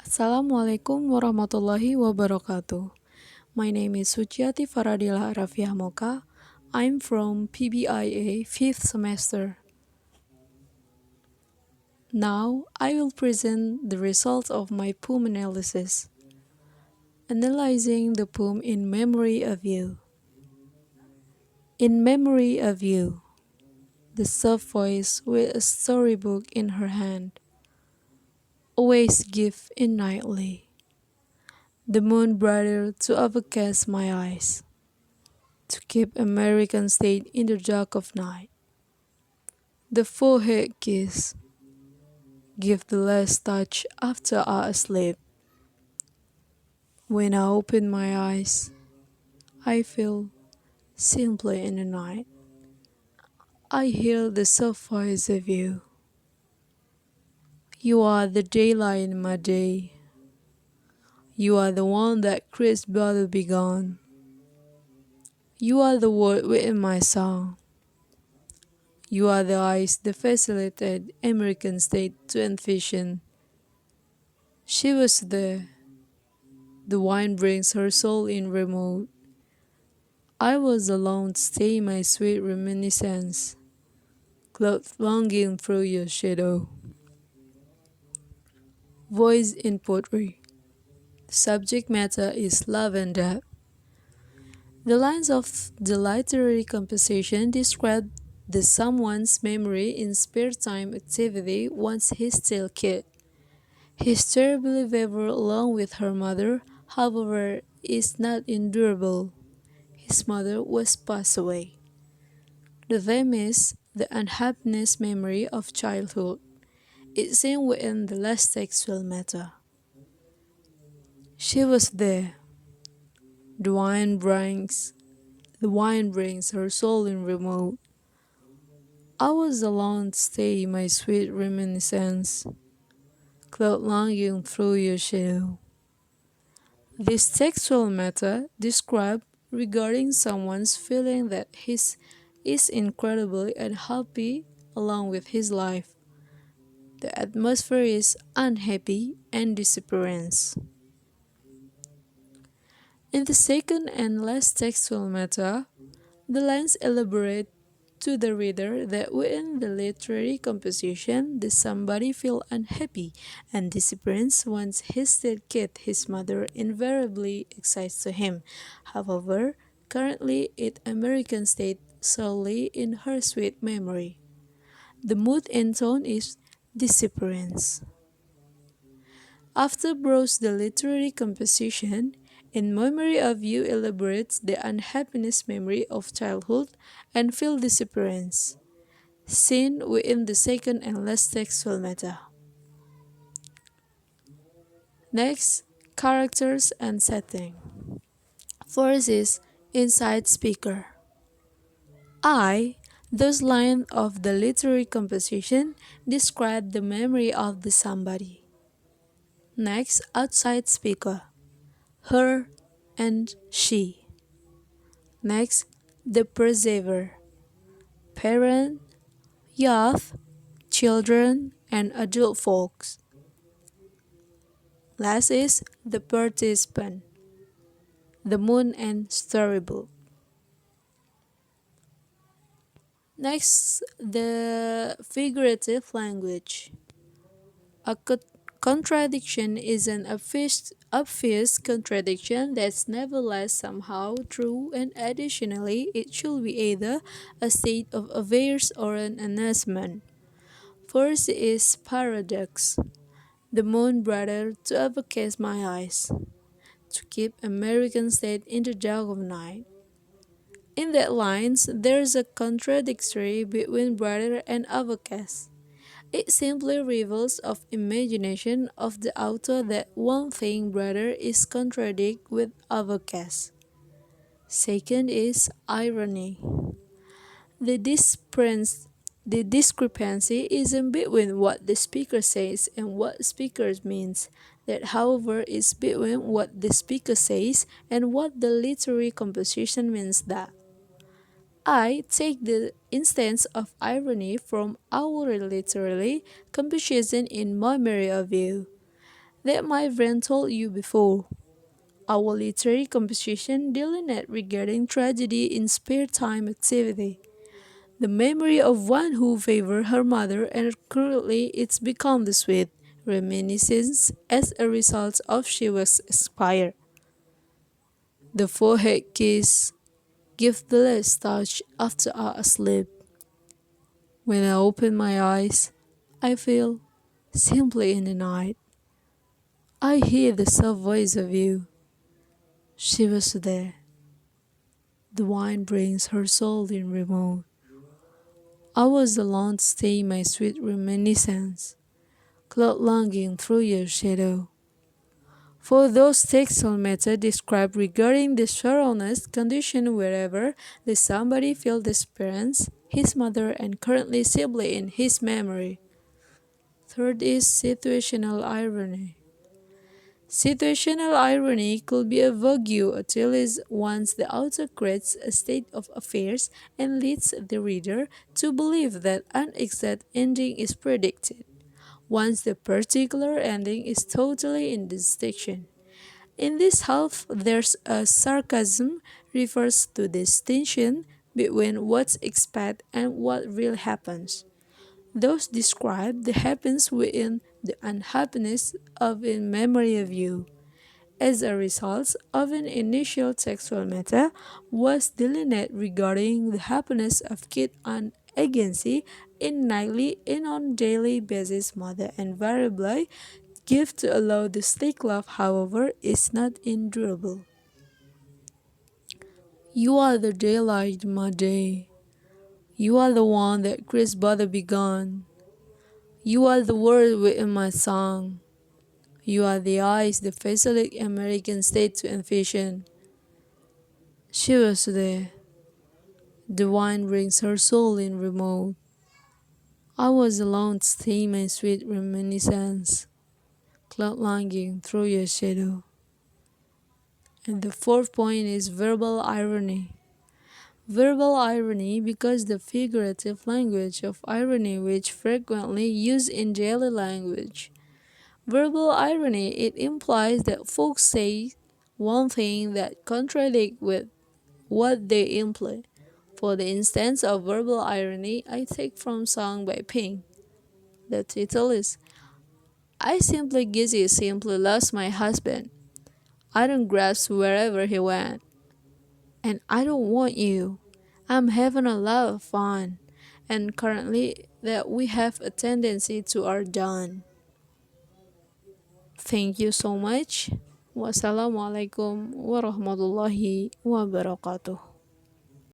Assalamualaikum warahmatullahi wabarakatuh. My name is Suciati Faradilla Arafiah Moka. I'm from PBIA 5th semester. Now I will present the results of my poem analysis. Analyzing the poem in memory of you. In memory of you, the soft voice with a storybook in her hand, always give in nightly. The moon brighter to overcast my eyes, to keep American state in the dark of night. The forehead kiss, give the last touch after I asleep. When I open my eyes, I feel simply in the night. I hear the soft voice of you. You are the daylight in my day. You are the one that creates to be gone. You are the word within my song. You are the eyes that facilitate American state to envision. She was there. The wine brings her soul in remote. I was alone to stay my sweet reminiscence, clothed longing through your shadow. Voice in poetry. The subject matter is love and death. The lines of the literary composition describe the someone's memory in spare time activity once he's still kid. His terribly wavered along with her mother, however, is not endurable. His mother was passed away. The theme is the unhappiness memory of childhood. It's seen within the last textual matter. She was there. The wine brings her soul in remote. I was alone to stay my sweet reminiscence, cloud longing through your shadow. This textual matter describes regarding someone's feeling that he is incredibly unhappy along with his life. The atmosphere is unhappy and disappearance. In the second and last textual matter, the lines elaborate to the reader that within the literary composition, the somebody feel unhappy and disappearance once his dead kid, his mother, invariably excites to him. However, currently it American state solely in her sweet memory. The mood and tone is disappearance. After browse the literary composition, In Memory of You elaborates the unhappiness memory of childhood and feel disappearance, seen within the second and last textual meta. Next, characters and setting. First is inside speaker. Those lines of the literary composition describe the memory of the somebody. Next, outside speaker. Her and she. Next, the preserver. Parent, youth, children, and adult folks. Last is the participant. The moon and storybook. Next, the figurative language. A contradiction is an obvious contradiction that's nevertheless somehow true, and additionally, it should be either a state of affairs or an announcement. First is paradox. The moon brighter to overcast my eyes, to keep American state in the dark of night. In that lines, there's a contradictory between brighter and overcast. It simply reveals of imagination of the author that one thing brighter is contradict with overcast. Second is irony. The discrepancy isn't between what the speaker says and what speaker means. That, however, is between what the speaker says and what the literary composition means that. I take the instance of irony from our literary composition in memory of you. that my friend told you before. Our literary composition delineate regarding tragedy in spare time activity. The memory of one who favored her mother and currently it's become the sweet reminiscence as a result of she was expired. The forehead kiss give the last touch after I asleep. When I open my eyes, I feel simply in the night. I hear the soft voice of you. She was there. The wine brings her soul in remote. I was alone to stay my sweet reminiscence, cloud longing through your shadow. For those textile method described regarding the sorrowness condition wherever the somebody felt his parents, his mother, and currently simply in his memory. Third is situational irony. Situational irony could be a vague utility once the author creates a state of affairs and leads the reader to believe that an exact ending is predicted, once the particular ending is totally in distinction. In this half, there's a sarcasm refers to the distinction between what's expected and what really happens. Those describe the happens within the unhappiness of in memory of you. As a result of an initial sexual matter was delineated regarding the happiness of kid and agency in nightly and on daily basis mother and variably give to allow the stick love however is not endurable. You are the daylight in my day. You are the one that Chris Butter begun. You are the word within my song. You are the eyes the facilitate American state to envision. She was there. The wine brings her soul in remote. I was alone to stay my sweet reminiscence, cloud longing through your shadow. And the fourth point is verbal irony. Verbal irony because the figurative language of irony which frequently used in daily language. Verbal irony it implies that folks say one thing that contradict with what they imply. For the instance of verbal irony, I take from song by Pink. The title is I simply gizzy simply lost my husband. I don't grasp wherever he went. And I don't want you. I'm having a lot of fun. And currently that we have a tendency to are done. Thank you so much. Wassalamualaikum warahmatullahi wabarakatuh.